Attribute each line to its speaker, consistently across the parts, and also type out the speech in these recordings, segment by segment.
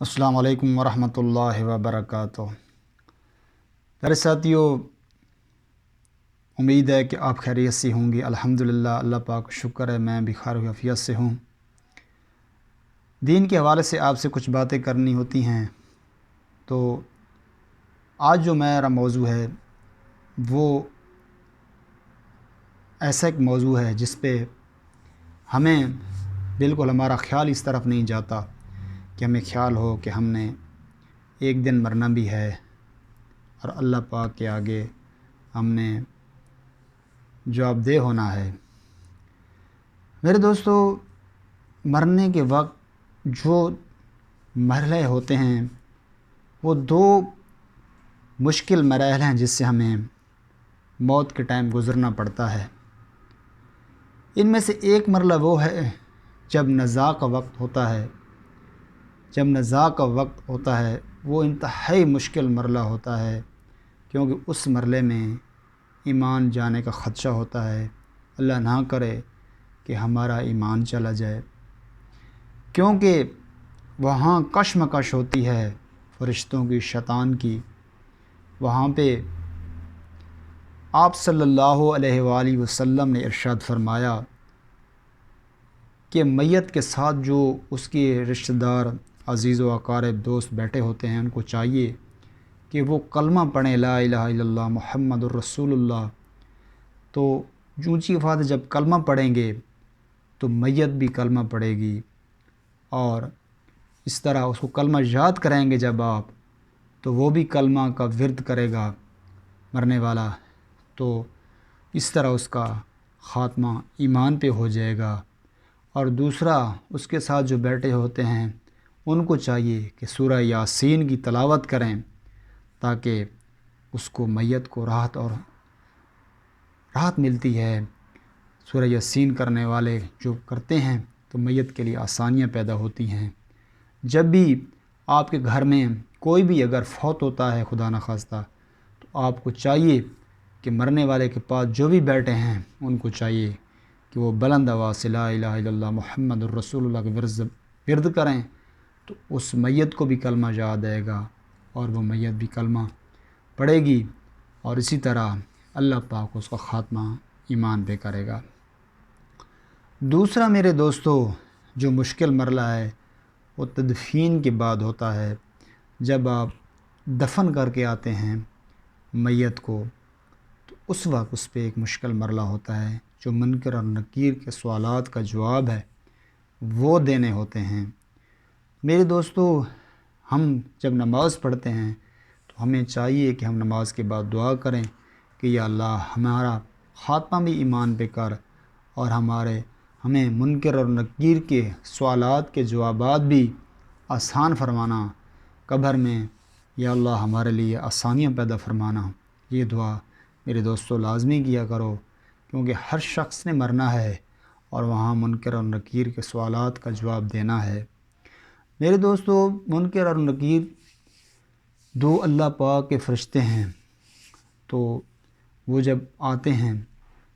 Speaker 1: السلام علیکم ورحمۃ اللہ وبرکاتہ۔ پیارے ساتھیو، امید ہے کہ آپ خیریت سے ہوں گے۔ الحمدللہ، اللہ پاک کا شکر ہے، میں بھی خیر و عافیت سے ہوں۔ دین کے حوالے سے آپ سے کچھ باتیں کرنی ہوتی ہیں، تو آج جو میرا موضوع ہے وہ ایسا ایک موضوع ہے جس پہ ہمیں بالکل ہمارا خیال اس طرف نہیں جاتا کہ ہمیں خیال ہو کہ ہم نے ایک دن مرنا بھی ہے اور اللہ پاک کے آگے ہم نے جواب دہ ہونا ہے۔ میرے دوستو، مرنے کے وقت جو مرحلے ہوتے ہیں وہ دو مشکل مراحل ہیں جس سے ہمیں موت کے ٹائم گزرنا پڑتا ہے۔ ان میں سے ایک مرحلہ وہ ہے جب نزاع کا وقت ہوتا ہے۔ جب نزاع کا وقت ہوتا ہے وہ انتہائی مشکل مرحلہ ہوتا ہے، کیونکہ اس مرحلے میں ایمان جانے کا خدشہ ہوتا ہے۔ اللہ نہ کرے کہ ہمارا ایمان چلا جائے، کیونکہ وہاں کشمکش ہوتی ہے فرشتوں کی، شیطان کی۔ وہاں پہ آپ صلی اللہ علیہ وآلہ وسلم نے ارشاد فرمایا کہ میت کے ساتھ جو اس کے رشتہ دار، عزیز و اقارب، دوست بیٹھے ہوتے ہیں، ان کو چاہیے کہ وہ کلمہ پڑھیں، لا الہ الا اللہ محمد الرسول اللہ۔ تو اونچی آواز جب کلمہ پڑھیں گے تو میت بھی کلمہ پڑھے گی، اور اس طرح اس کو کلمہ یاد کریں گے جب آپ، تو وہ بھی کلمہ کا ورد کرے گا مرنے والا، تو اس طرح اس کا خاتمہ ایمان پہ ہو جائے گا۔ اور دوسرا، اس کے ساتھ جو بیٹھے ہوتے ہیں ان کو چاہیے کہ سورہ یاسین کی تلاوت کریں، تاکہ اس کو، میت کو راحت ملتی ہے۔ سورہ یاسین کرنے والے جو کرتے ہیں تو میت کے لیے آسانیاں پیدا ہوتی ہیں۔ جب بھی آپ کے گھر میں کوئی بھی اگر فوت ہوتا ہے، خدا نخواستہ، تو آپ کو چاہیے کہ مرنے والے کے پاس جو بھی بیٹھے ہیں ان کو چاہیے کہ وہ بلند آواز سے لا الہ الا اللہ محمد الرسول اللہ کے ورد کریں، تو اس میت کو بھی کلمہ یاد آئے گا اور وہ میت بھی کلمہ پڑھے گی، اور اسی طرح اللہ پاک اس کا خاتمہ ایمان پہ کرے گا۔ دوسرا میرے دوستو، جو مشکل مرحلہ ہے وہ تدفین کے بعد ہوتا ہے۔ جب آپ دفن کر کے آتے ہیں میت کو، تو اس وقت اس پہ ایک مشکل مرحلہ ہوتا ہے، جو منکر اور نکیر کے سوالات کا جواب ہے وہ دینے ہوتے ہیں۔ میرے دوستو، ہم جب نماز پڑھتے ہیں تو ہمیں چاہیے کہ ہم نماز کے بعد دعا کریں کہ یا اللہ ہمارا خاتمہ بھی ایمان پہ کر، اور ہمیں منکر اور نکیر کے سوالات کے جوابات بھی آسان فرمانا، قبر میں یا اللہ ہمارے لیے آسانیاں پیدا فرمانا۔ یہ دعا میرے دوستو لازمی کیا کرو، کیونکہ ہر شخص نے مرنا ہے اور وہاں منکر اور نکیر کے سوالات کا جواب دینا ہے۔ میرے دوستو، منکر اور نکیر دو اللہ پاک کے فرشتے ہیں، تو وہ جب آتے ہیں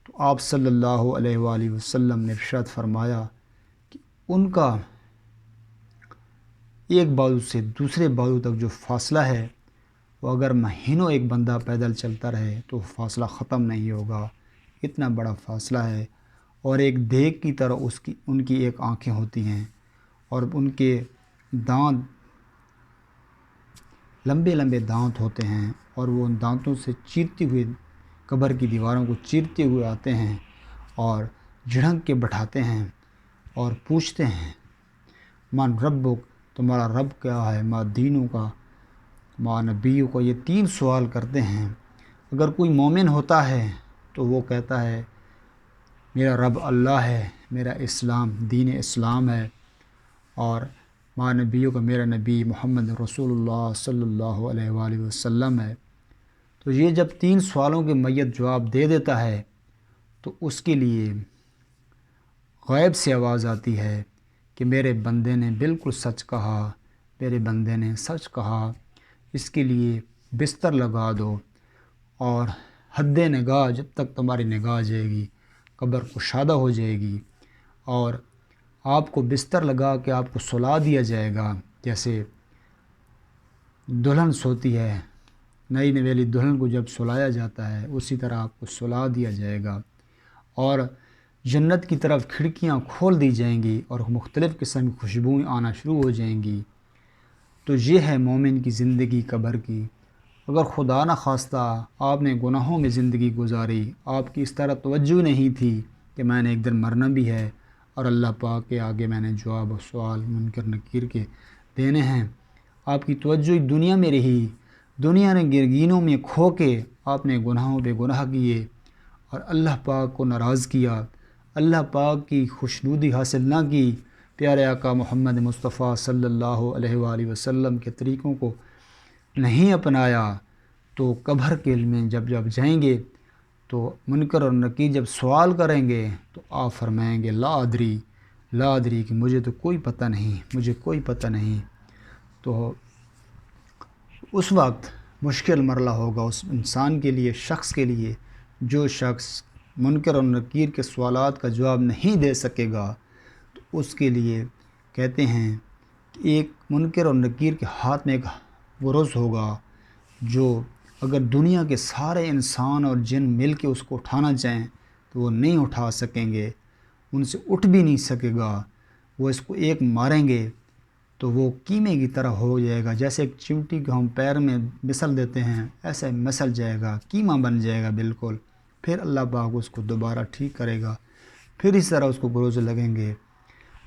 Speaker 1: تو آپ صلی اللہ علیہ وآلہ وسلم نے ارشاد فرمایا کہ ان کا ایک بازو سے دوسرے بازو تک جو فاصلہ ہے وہ اگر مہینوں ایک بندہ پیدل چلتا رہے تو فاصلہ ختم نہیں ہوگا، اتنا بڑا فاصلہ ہے۔ اور ایک دیگ کی طرح ان کی ایک آنکھیں ہوتی ہیں، اور ان کے دانت لمبے لمبے دانت ہوتے ہیں، اور وہ ان دانتوں سے چیرتے ہوئے قبر کی دیواروں کو چیرتے ہوئے آتے ہیں اور جھڑک کے بٹھاتے ہیں اور پوچھتے ہیں من ربک، تمہارا رب کیا ہے، ما دینوں کا، ما نبیوں کا، یہ 3 سوال کرتے ہیں۔ اگر کوئی مومن ہوتا ہے تو وہ کہتا ہے میرا رب اللہ ہے، میرا اسلام دین اسلام ہے، اور ما نبیوں کا، میرا نبی محمد رسول اللہ صلی اللہ علیہ وآلہ وسلم ہے۔ تو یہ جب 3 سوالوں کے میت جواب دے دیتا ہے تو اس کے لیے غیب سے آواز آتی ہے کہ میرے بندے نے بالکل سچ کہا، میرے بندے نے سچ کہا، اس کے لیے بستر لگا دو، اور حد نگاہ، جب تک تمہاری نگاہ جائے گی قبر کشادہ ہو جائے گی، اور آپ کو بستر لگا کے آپ کو سلا دیا جائے گا، جیسے دلہن سوتی ہے، نئی نویلی دلہن کو جب سلایا جاتا ہے اسی طرح آپ کو سلا دیا جائے گا، اور جنت کی طرف کھڑکیاں کھول دی جائیں گی اور مختلف قسم کی خوشبوئیں آنا شروع ہو جائیں گی۔ تو یہ ہے مومن کی زندگی قبر کی۔ اگر خدا نہ خواستہ آپ نے گناہوں میں زندگی گزاری، آپ کی اس طرح توجہ نہیں تھی کہ میں نے ایک دن مرنا بھی ہے اور اللہ پاک کے آگے میں نے جواب و سوال منکر نکیر کے دینے ہیں، آپ کی توجہ دنیا میں رہی، دنیا نے گرگینوں میں کھو کے آپ نے گناہوں بے گناہ کیے اور اللہ پاک کو ناراض کیا، اللہ پاک کی خوشنودی حاصل نہ کی، پیارے آقا محمد مصطفیٰ صلی اللہ علیہ وآلہ وسلم کے طریقوں کو نہیں اپنایا، تو قبر کے علم میں جب جائیں گے تو منکر اور نکیر جب سوال کریں گے تو آپ فرمائیں گے لا ادری کہ مجھے تو کوئی پتہ نہیں، مجھے کوئی پتہ نہیں۔ تو اس وقت مشکل مرحلہ ہوگا اس انسان کے لیے، شخص کے لیے، جو شخص منکر اور نکیر کے سوالات کا جواب نہیں دے سکے گا۔ تو اس کے لیے کہتے ہیں کہ ایک منکر اور نکیر کے ہاتھ میں ایک گرز ہوگا، جو اگر دنیا کے سارے انسان اور جن مل کے اس کو اٹھانا چاہیں تو وہ نہیں اٹھا سکیں گے، ان سے اٹھ بھی نہیں سکے گا۔ وہ اس کو ایک ماریں گے تو وہ کیمے کی طرح ہو جائے گا، جیسے ایک چمٹی کو ہم پیر میں مسل دیتے ہیں ایسے مسل جائے گا، کیما بن جائے گا بالکل۔ پھر اللہ پاک اس کو دوبارہ ٹھیک کرے گا، پھر اس طرح اس کو گروز لگیں گے۔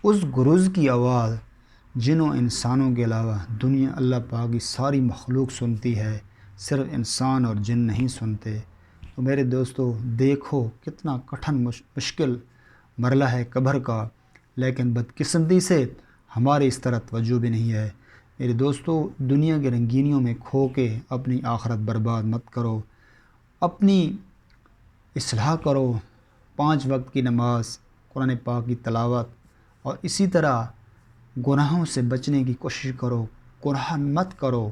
Speaker 1: اس گروز کی آواز جنوں انسانوں کے علاوہ دنیا اللہ پاک کی ساری مخلوق سنتی ہے، صرف انسان اور جن نہیں سنتے۔ تو میرے دوستو دیکھو کتنا کٹھن مشکل مرحلہ ہے قبر کا، لیکن بدقسمتی سے ہمارے اس طرح توجہ بھی نہیں ہے۔ میرے دوستو دنیا کے رنگینیوں میں کھو کے اپنی آخرت برباد مت کرو، اپنی اصلاح کرو، 5 وقت کی نماز، قرآن پاک کی تلاوت، اور اسی طرح گناہوں سے بچنے کی کوشش کرو، گناہ مت کرو،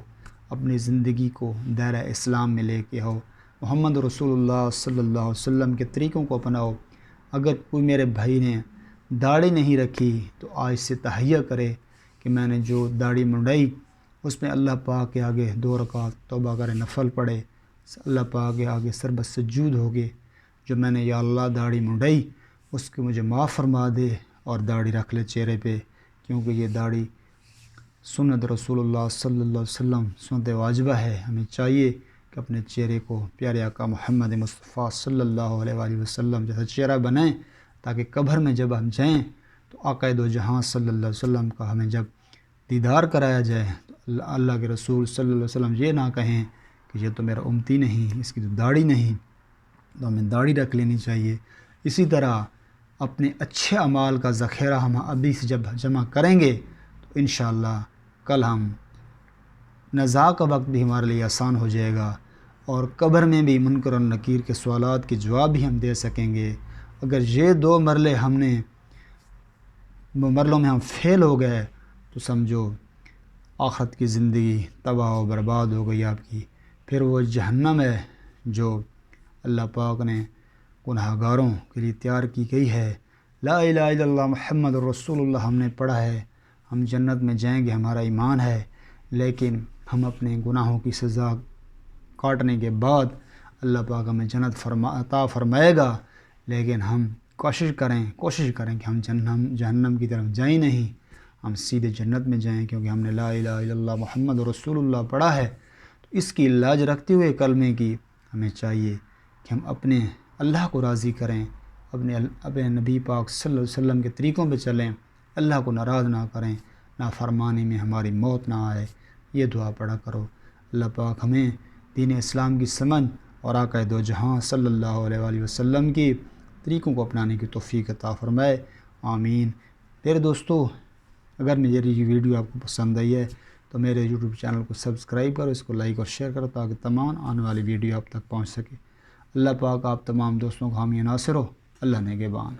Speaker 1: اپنی زندگی کو دائرہ اسلام میں لے کے آؤ، محمد رسول اللہ صلی اللہ علیہ وسلم کے طریقوں کو اپناؤ۔ اگر کوئی میرے بھائی نے داڑھی نہیں رکھی تو آج سے تہیہ کرے کہ میں نے جو داڑھی منڈائی اس میں اللہ پاک کے آگے 2 رکعت توبہ کرے، نفل پڑھے، اللہ پاک کے آگے سربت سجود ہوگے، جو میں نے یا اللہ داڑھی منڈائی اس کے مجھے معاف فرما دے، اور داڑھی رکھ لے چہرے پہ، کیونکہ یہ داڑھی سنت رسول اللہ صلی اللہ علیہ وسلم سنت واجبہ ہے۔ ہمیں چاہیے کہ اپنے چہرے کو پیارے آقا محمد مصطفیٰ صلی اللہ علیہ وآلہ وسلم جیسا چہرہ بنائیں، تاکہ قبر میں جب ہم جائیں تو آقا دو جہاں صلی اللہ علیہ وسلم کا ہمیں جب دیدار کرایا جائے تو اللہ کے رسول صلی اللہ علیہ وسلم یہ نہ کہیں کہ یہ تو میرا امتی نہیں، اس کی تو داڑھی نہیں، تو ہمیں داڑھی رکھ لینی چاہیے۔ اسی طرح اپنے اچھے اعمال کا ذخیرہ ہم ابھی سے جب جمع کریں گے تو انشاءاللہ کل ہم نزاع کا وقت بھی ہمارے لیے آسان ہو جائے گا، اور قبر میں بھی منکر و نکیر کے سوالات کے جواب بھی ہم دے سکیں گے۔ اگر یہ 2 مرحلوں میں ہم فیل ہو گئے تو سمجھو آخرت کی زندگی تباہ و برباد ہو گئی آپ کی، پھر وہ جہنم ہے جو اللہ پاک نے گناہ گاروں کے لیے تیار کی گئی ہے۔ لا الہ الا اللہ محمد رسول اللہ ہم نے پڑھا ہے، ہم جنت میں جائیں گے، ہمارا ایمان ہے، لیکن ہم اپنے گناہوں کی سزا کاٹنے کے بعد اللہ پاک ہمیں جنت عطا فرمائے گا، لیکن ہم کوشش کریں کہ ہم جہنم کی طرف جائیں نہیں، ہم سیدھے جنت میں جائیں، کیونکہ ہم نے لا الہ الا اللہ محمد رسول اللہ پڑھا ہے۔ تو اس کی لاج رکھتے ہوئے کلمے کی ہمیں چاہیے کہ ہم اپنے اللہ کو راضی کریں، اپنے نبی پاک صلی اللہ علیہ وسلم کے طریقوں پہ چلیں، اللہ کو ناراض نہ کریں، نافرمانی میں ہماری موت نہ آئے۔ یہ دعا پڑھا کرو۔ اللہ پاک ہمیں دین اسلام کی سمجھ اور آقا دو جہاں صلی اللہ علیہ وآلہ وسلم کی طریقوں کو اپنانے کی توفیق عطا فرمائے، آمین۔ میرے دوستو اگر میری یہ ویڈیو آپ کو پسند آئی ہے تو میرے یوٹیوب چینل کو سبسکرائب کرو، اس کو لائک اور شیئر کرو تاکہ تمام آنے والی ویڈیو آپ تک پہنچ سکے۔ اللہ پاک آپ تمام دوستوں کو حامی ناصر ہو، اللہ نگہبان۔